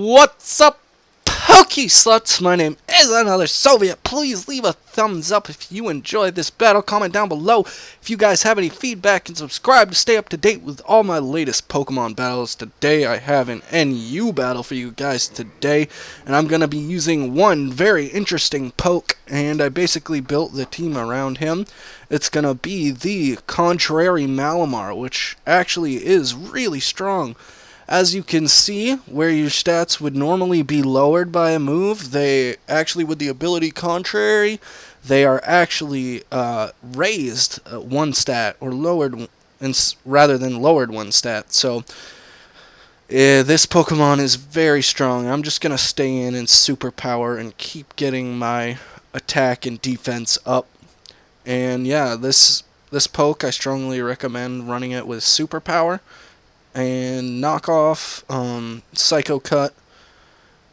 What's up, Pokey Sluts? My name is Another Soviet. Please leave a thumbs up if you enjoyed this battle. Comment down below if you guys have any feedback, and subscribe to stay up to date with all my latest Pokemon battles. Today I have an NU battle for you guys today, and I'm going to be using one very interesting poke, and I basically built the team around him. It's going to be the Contrary Malamar, which actually is really strong. As you can see, where your stats would normally be lowered by a move, they actually, with the ability Contrary, they are actually raised one stat, or lowered, rather than lowered one stat. So, this Pokemon is very strong. I'm just going to stay in Superpower and keep getting my attack and defense up. And yeah, this poke, I strongly recommend running it with Superpower. And knockoff, Psycho Cut,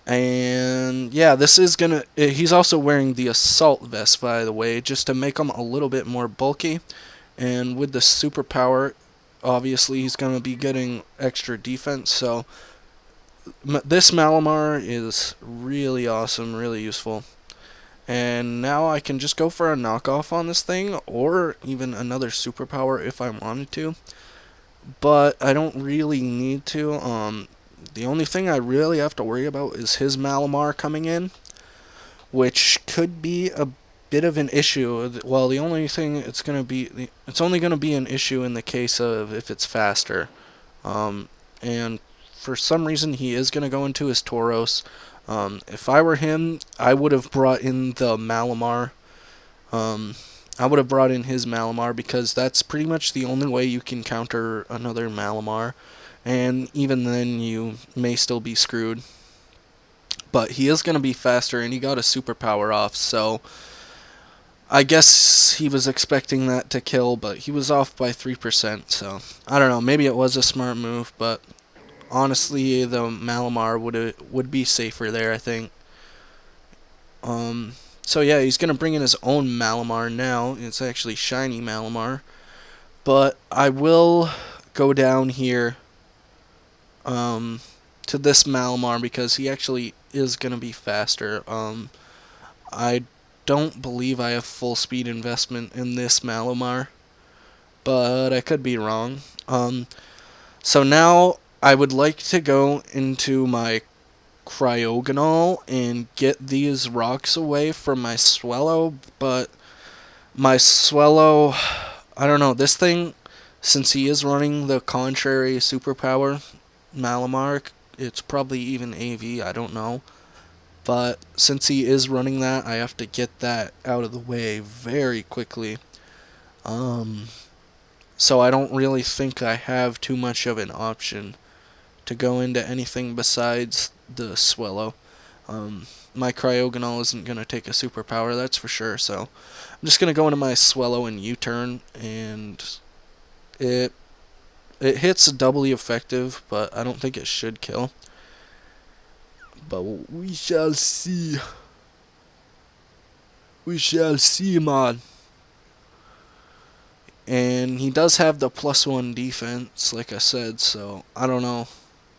and yeah, this is gonna. He's also wearing the Assault Vest, by the way, just to make him a little bit more bulky. And with the Superpower, obviously he's gonna be getting extra defense. So this Malamar is really awesome, really useful. And now I can just go for a knockoff on this thing, or even another Superpower if I wanted to. But I don't really need to. The only thing I really have to worry about is his Malamar coming in, which could be a bit of an issue. Well, the only thing it's only gonna be an issue in the case of if it's faster. And for some reason he is gonna go into his Tauros. If I were him, I would have brought in the Malamar. I would have brought in his Malamar, because that's pretty much the only way you can counter another Malamar, and even then you may still be screwed. But he is going to be faster, and he got a Superpower off, so I guess he was expecting that to kill, but he was off by 3%, so I don't know, maybe it was a smart move, but honestly the Malamar would be safer there, I think. So yeah, he's going to bring in his own Malamar now. It's actually Shiny Malamar. But I will go down here to this Malamar, because he actually is going to be faster. I don't believe I have full speed investment in this Malamar, but I could be wrong. So now I would like to go into my Cryogonal and get these rocks away from my Swellow, but my Swellow, I don't know, this thing, since he is running the Contrary Superpower Malamar, it's probably even AV, I don't know, but since he is running that, I have to get that out of the way very quickly. So I don't really think I have too much of an option to go into anything besides the Swellow. My Cryogonal isn't going to take a Superpower, that's for sure, so I'm just going to go into my Swellow and U-turn, and it hits doubly effective, but I don't think it should kill. But we shall see. We shall see, man. And he does have the +1 defense, like I said, so I don't know.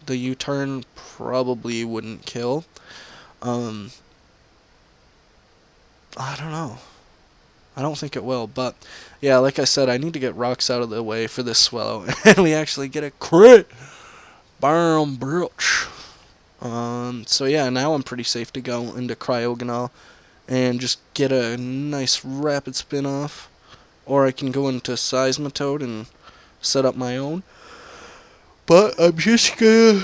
The U-turn probably wouldn't kill. I don't know. I don't think it will, but yeah, like I said, I need to get rocks out of the way for this Swellow, and we actually get a crit. Bam, bitch. So yeah, now I'm pretty safe to go into Cryogonal and just get a nice rapid spin off, or I can go into Seismitoad and set up my own. But I'm just gonna,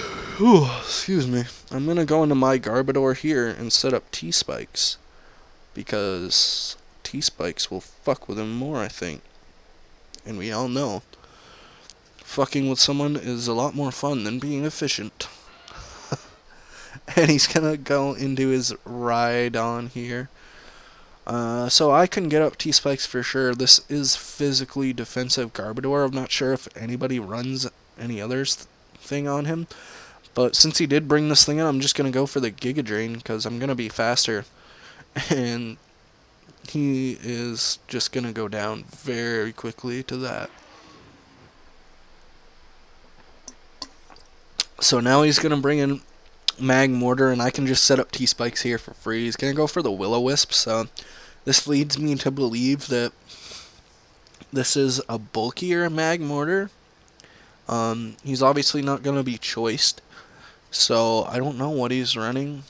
excuse me, I'm gonna go into my Garbodor here and set up T-Spikes, because T-Spikes will fuck with him more, I think. And we all know, fucking with someone is a lot more fun than being efficient. And he's gonna go into his Rhydon here. So I can get up T-Spikes for sure. This is physically defensive Garbodor. I'm not sure if anybody runs any others thing on him, but since he did bring this thing in, I'm just gonna go for the Giga Drain, because I'm gonna be faster, and he is just gonna go down very quickly to that. So now he's gonna bring in mag mortar, and I can just set up T-spikes here for free. He's going to go for the Will-O-Wisp, so this leads me to believe that this is a bulkier mag mortar. He's obviously not going to be choiced, so I don't know what he's running.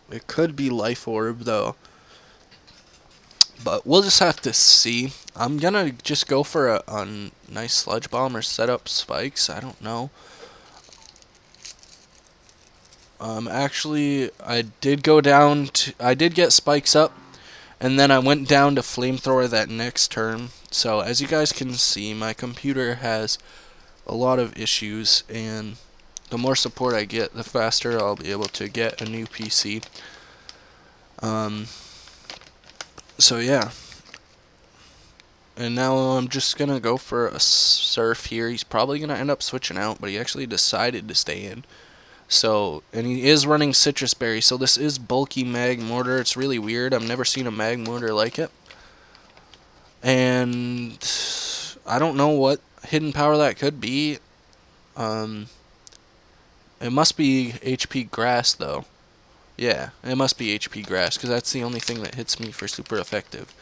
It could be Life Orb, though. But we'll just have to see. I'm going to just go for a nice Sludge Bomb or set up spikes. I don't know. Actually, I did go down to... I did get spikes up, and then I went down to Flamethrower that next turn. So, as you guys can see, my computer has a lot of issues, and the more support I get, the faster I'll be able to get a new PC. So yeah. And now I'm just going to go for a Surf here. He's probably going to end up switching out, but he actually decided to stay in. So, and he is running Citrus Berry, so this is bulky mag mortar. It's really weird. I've never seen a mag mortar like it. And I don't know what hidden power that could be. It must be HP Grass, though. Yeah, it must be HP Grass, because that's the only thing that hits me for super effective.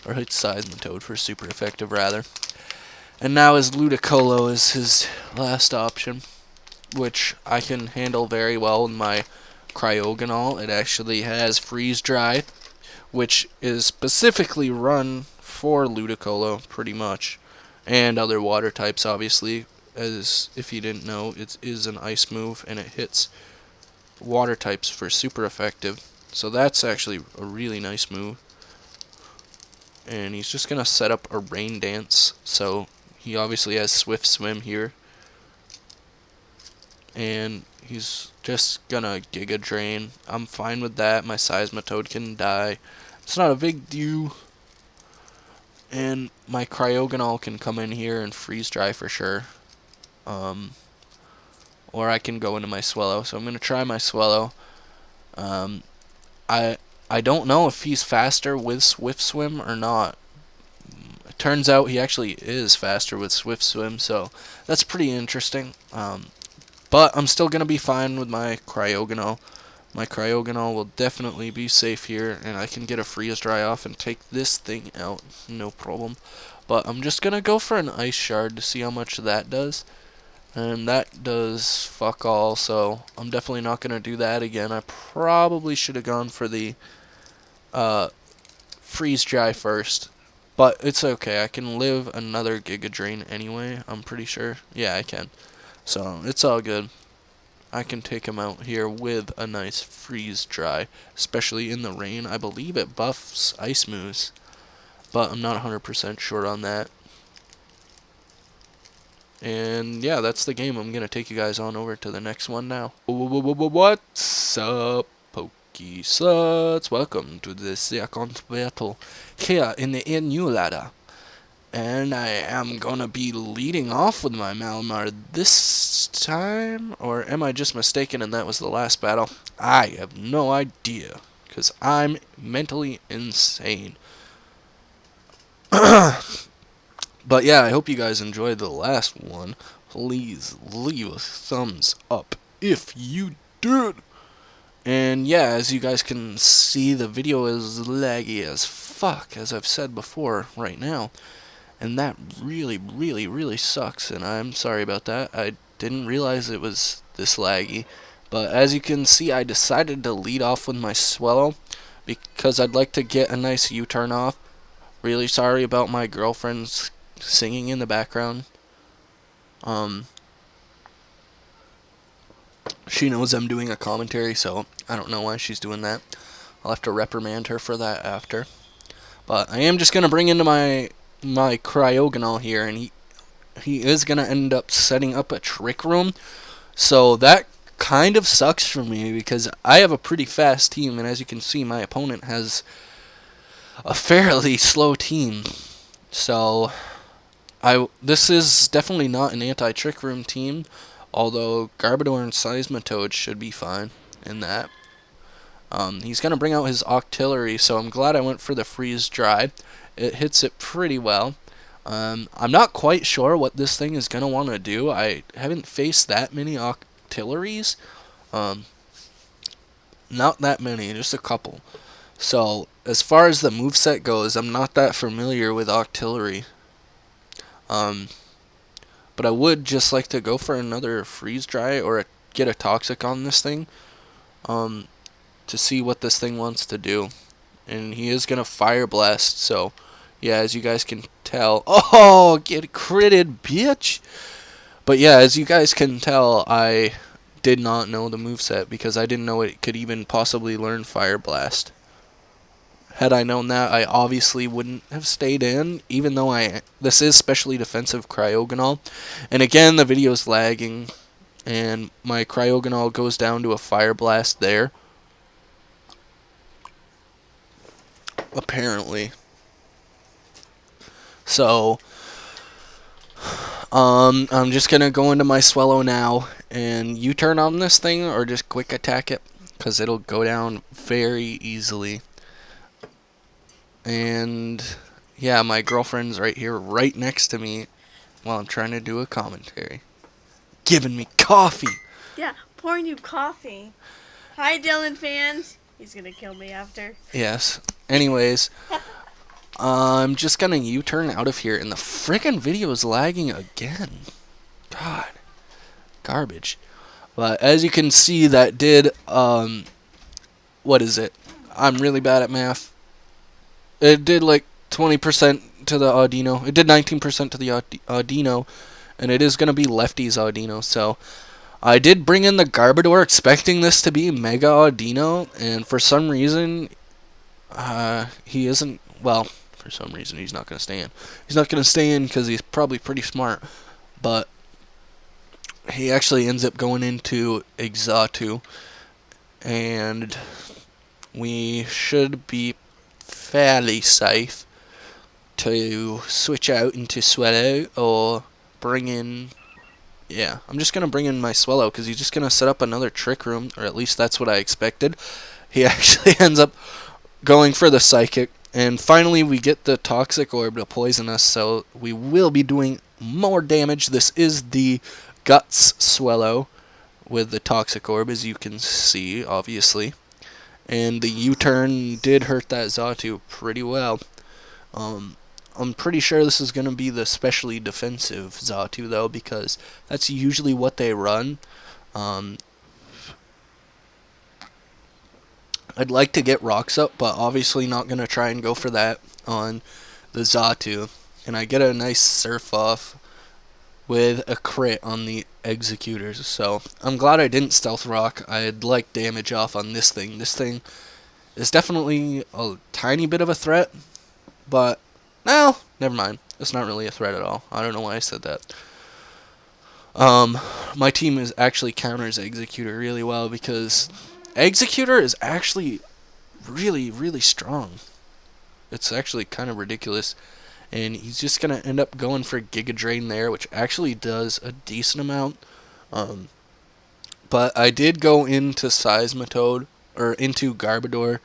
Or hits Seismitoad for super effective, rather. And now his Ludicolo is his last option, which I can handle very well with my Cryogonal. It actually has Freeze Dry, which is specifically run for Ludicolo, pretty much. And other water types, obviously, as if you didn't know, it is an ice move, and it hits water types for super effective. So that's actually a really nice move. And he's just going to set up a Rain Dance, so he obviously has Swift Swim here. And he's just going to Giga Drain. I'm fine with that. My Seismitoad can die. It's not a big deal. And my Cryogonal can come in here and Freeze Dry for sure. Or I can go into my Swellow. So I'm going to try my Swellow. I don't know if he's faster with Swift Swim or not. It turns out he actually is faster with Swift Swim, so that's pretty interesting. But I'm still going to be fine with my Cryogonal. My Cryogonal will definitely be safe here, and I can get a Freeze Dry off and take this thing out, no problem. But I'm just going to go for an Ice Shard to see how much that does. And that does fuck all, so I'm definitely not going to do that again. I probably should have gone for the Freeze Dry first. But it's okay, I can live another Giga Drain anyway, I'm pretty sure. Yeah, I can. So, it's all good. I can take him out here with a nice Freeze Dry, especially in the rain. I believe it buffs Ice Moves, but I'm not 100% sure on that. And yeah, that's the game. I'm going to take you guys on over to the next one now. What's up, Pokesluts? Welcome to the second battle here in the new ladder. And I am going to be leading off with my Malamar this time. Or am I just mistaken and that was the last battle? I have no idea, because I'm mentally insane. But yeah, I hope you guys enjoyed the last one. Please leave a thumbs up if you did. And yeah, as you guys can see, the video is laggy as fuck, as I've said before right now. And that really sucks, and I'm sorry about that. I didn't realize it was this laggy. But as you can see, I decided to lead off with my Swellow, because I'd like to get a nice U-turn off. Really sorry about my girlfriend's singing in the background. She knows I'm doing a commentary, so I don't know why she's doing that. I'll have to reprimand her for that after. But I am just going to bring into my Cryogonal here, and he is going to end up setting up a Trick Room. So that kind of sucks for me, because I have a pretty fast team, and as you can see, my opponent has a fairly slow team. So this is definitely not an anti-Trick Room team, although Garbodor and Seismitoad should be fine in that. He's going to bring out his Octillery, so I'm glad I went for the Freeze Dry. It hits it pretty well. I'm not quite sure what this thing is going to want to do. I haven't faced that many Octilleries. Not that many, just a couple. So, as far as the moveset goes, I'm not that familiar with Octillery. Um, but I would just like to go for another freeze dry or get a toxic on this thing um, to see what this thing wants to do. And he is going to fire blast, so yeah, as you guys can tell. Oh, get critted, bitch! But yeah, as you guys can tell, I did not know the moveset because I didn't know it could even possibly learn fire blast. Had I known that, I obviously wouldn't have stayed in, even though this is specially defensive Cryogonal. And again, the video's lagging, and my Cryogonal goes down to a Fire Blast there. Apparently. So, I'm just gonna go into my Swallow now, and you turn on this thing, or just quick attack it, because it'll go down very easily. And yeah, my girlfriend's right here, right next to me, while I'm trying to do a commentary. Giving me coffee. Yeah, pouring you coffee. Hi, Dylan fans. He's gonna kill me after. Yes. Anyways, I'm just gonna U-turn out of here, and the frickin' video is lagging again. God. Garbage. But as you can see, that did, what is it? I'm really bad at math. It did like 20% to the Audino. It did 19% to the Audino, and it is gonna be Lefty's Audino, so I did bring in the Garbodor expecting this to be Mega Audino, and for some reason, he isn't. Well, for some reason, he's not going to stay in. He's not going to stay in because he's probably pretty smart, but he actually ends up going into Exatu, and we should be fairly safe to switch out into Swallow or bring in. Yeah, I'm just going to bring in my Swallow because he's just going to set up another Trick Room, or at least that's what I expected. He actually ends up going for the Psychic, and finally we get the Toxic Orb to poison us, so we will be doing more damage. This is the Guts Swallow with the Toxic Orb, as you can see, obviously. And the U-turn did hurt that Xatu pretty well. I'm pretty sure this is going to be the specially defensive Xatu, though, because that's usually what they run. I'd like to get Rocks up, but obviously not going to try and go for that on the Xatu. And I get a nice Surf off with a crit on the Executors. So I'm glad I didn't Stealth Rock. I'd like damage off on this thing. This thing is definitely a tiny bit of a threat, but no, never mind. It's not really a threat at all. I don't know why I said that. My team is actually counters Executor really well because Executor is actually really, really strong. It's actually kind of ridiculous. And he's just going to end up going for Giga Drain there, which actually does a decent amount. But I did go into Seismitoad, or into Garbodor,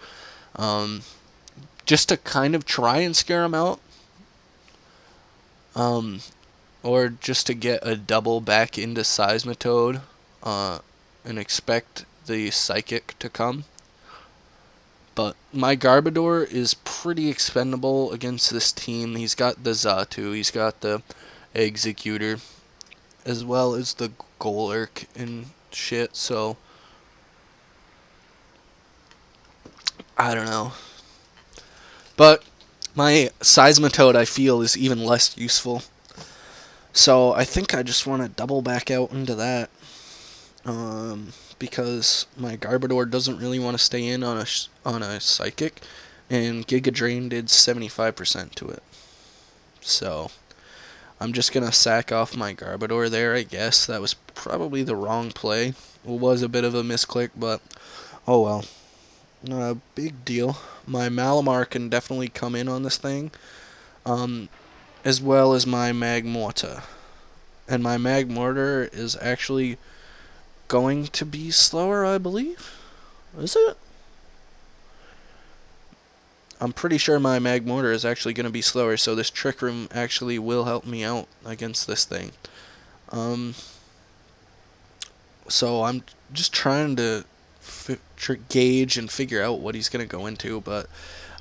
just to kind of try and scare him out. Or just to get a double back into Seismitoad, and expect the Psychic to come. But my Garbodor is pretty expendable against this team. He's got the Xatu, he's got the Executor, as well as the Golurk and shit, so I don't know. But my Seismitoad, I feel, is even less useful. So I think I just want to double back out into that. Because my Garbodor doesn't really want to stay in on a Psychic, and Giga Drain did 75% to it. So I'm just gonna sack off my Garbodor there, I guess. That was probably the wrong play. It was a bit of a misclick, but oh well. Not a big deal. My Malamar can definitely come in on this thing, as well as my Magmortar. And my Magmortar is actually going to be slower, I believe. Is it? I'm pretty sure my Magmortar is actually going to be slower, so this Trick Room actually will help me out against this thing. So I'm just trying to gauge and figure out what he's gonna go into. But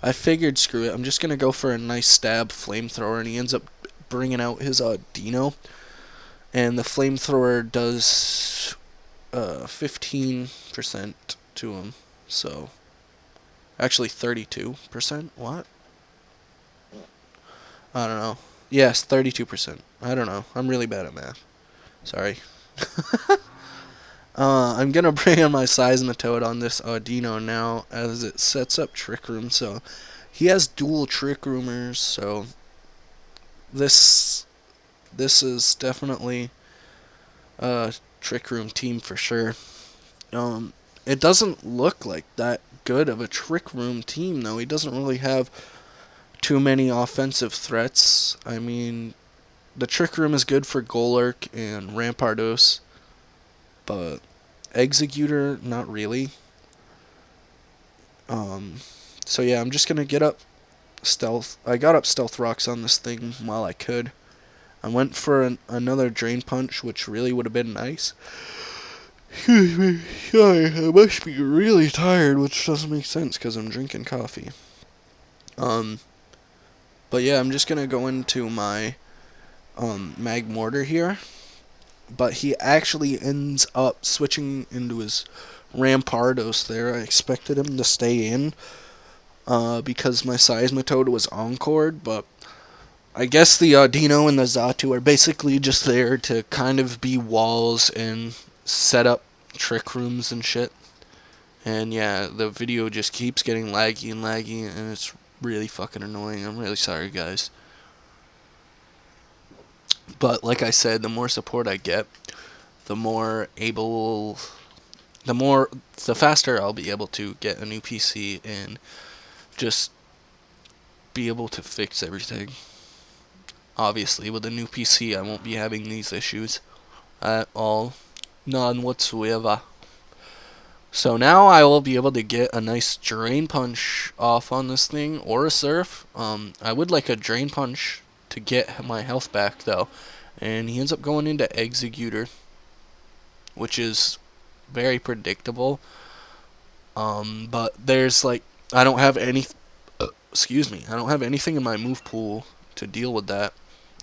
I figured, screw it. I'm just gonna go for a nice stab flamethrower, and he ends up bringing out his Dino, and the flamethrower does 15% to him. So actually 32%. What? I don't know. Yes, 32%. I don't know. I'm really bad at math. Sorry. I'm gonna bring in my Seismitoad on this Audino now as it sets up Trick Room. So he has dual Trick Roomers. So this is definitely a Trick Room team for sure. It doesn't look like that good of a Trick Room team though. He doesn't really have too many offensive threats. I mean, the Trick Room is good for Golurk and Rampardos, but Executor, not really. So yeah, I'm just gonna get up stealth. I got up stealth rocks on this thing while I could. I went for another drain punch, which really would have been nice. Excuse me, sorry, I must be really tired, which doesn't make sense because I'm drinking coffee. But yeah, I'm just gonna go into my mag mortar here. But he actually ends up switching into his Rampardos there. I expected him to stay in because my Seismitoad was encored, but I guess the Dino and the Zatu are basically just there to kind of be walls and set up trick rooms and shit. And yeah, the video just keeps getting laggy and laggy, and it's really fucking annoying. I'm really sorry, guys. But like I said, the more support I get, the more able, the faster I'll be able to get a new PC and just be able to fix everything. Obviously, with a new PC, I won't be having these issues at all. None whatsoever. So now I will be able to get a nice Drain Punch off on this thing, or a Surf. I would like a Drain Punch to get my health back, though. And he ends up going into Executor, which is very predictable. But there's like, I don't have any, excuse me, I don't have anything in my move pool to deal with that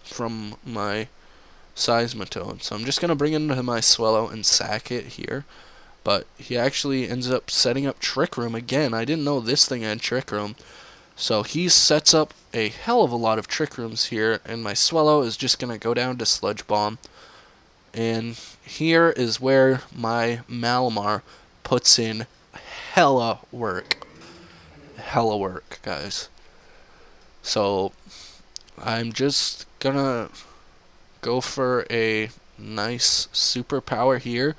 from my Seismitoad. So I'm just going to bring it into my Swellow and sack it here. But he actually ends up setting up Trick Room again. I didn't know this thing had Trick Room. So he sets up a hell of a lot of Trick Rooms here, and my Swellow is just going to go down to Sludge Bomb. And here is where my Malamar puts in hella work. Hella work, guys. So I'm just going to go for a nice superpower here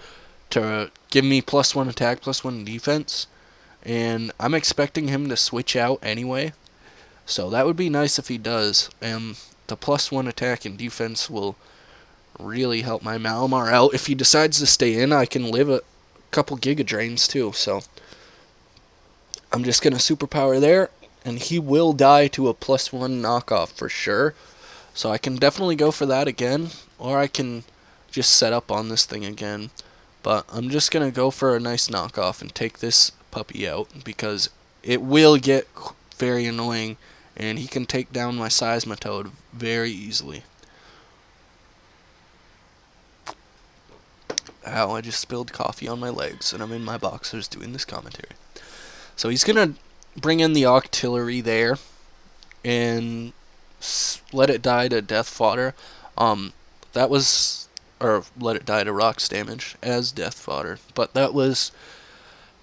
to give me +1 attack, +1 defense. And I'm expecting him to switch out anyway. So that would be nice if he does. And the +1 attack and defense will really help my Malamar out. If he decides to stay in, I can live a couple Giga Drains too. So I'm just going to superpower there. And he will die to a +1 knockoff for sure. So I can definitely go for that again. Or I can just set up on this thing again. But I'm just going to go for a nice knockoff and take this puppy out, because it will get very annoying, and he can take down my Seismitoad very easily. Ow, I just spilled coffee on my legs, and I'm in my boxers doing this commentary. So he's going to bring in the Octillery there, and let it die to Death Fodder. That was... or let it die to rocks damage as death fodder. But that was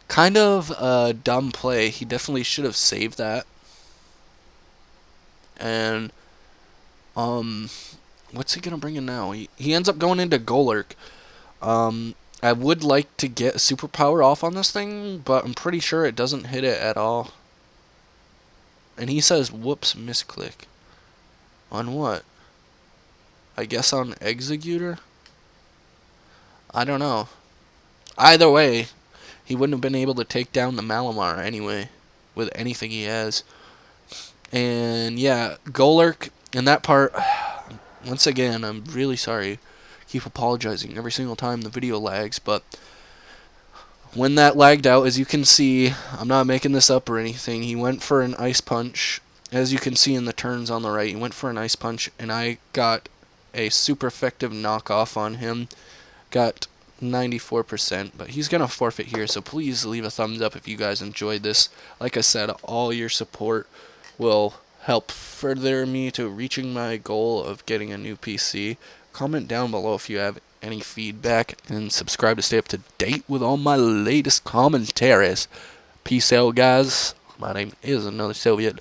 kind of a dumb play. He definitely should have saved that. And what's he gonna bring in now? He ends up going into Golurk. I would like to get a superpower off on this thing, but I'm pretty sure it doesn't hit it at all. And he says, whoops, misclick. On what? I guess on Executor? I don't know. Either way, he wouldn't have been able to take down the Malamar anyway, with anything he has. And yeah, Golurk, in that part, once again, I'm really sorry. Keep apologizing every single time the video lags, but When that lagged out, as you can see, I'm not making this up or anything, he went for an ice punch. As you can see in the turns on the right, he went for an ice punch, and I got a super effective knockoff on him. Got 94%, but he's going to forfeit here, so please leave a thumbs up if you guys enjoyed this. Like I said, all your support will help further me to reaching my goal of getting a new PC. Comment down below if you have any feedback, and subscribe to stay up to date with all my latest commentaries. Peace out, guys. My name is Another Soviet.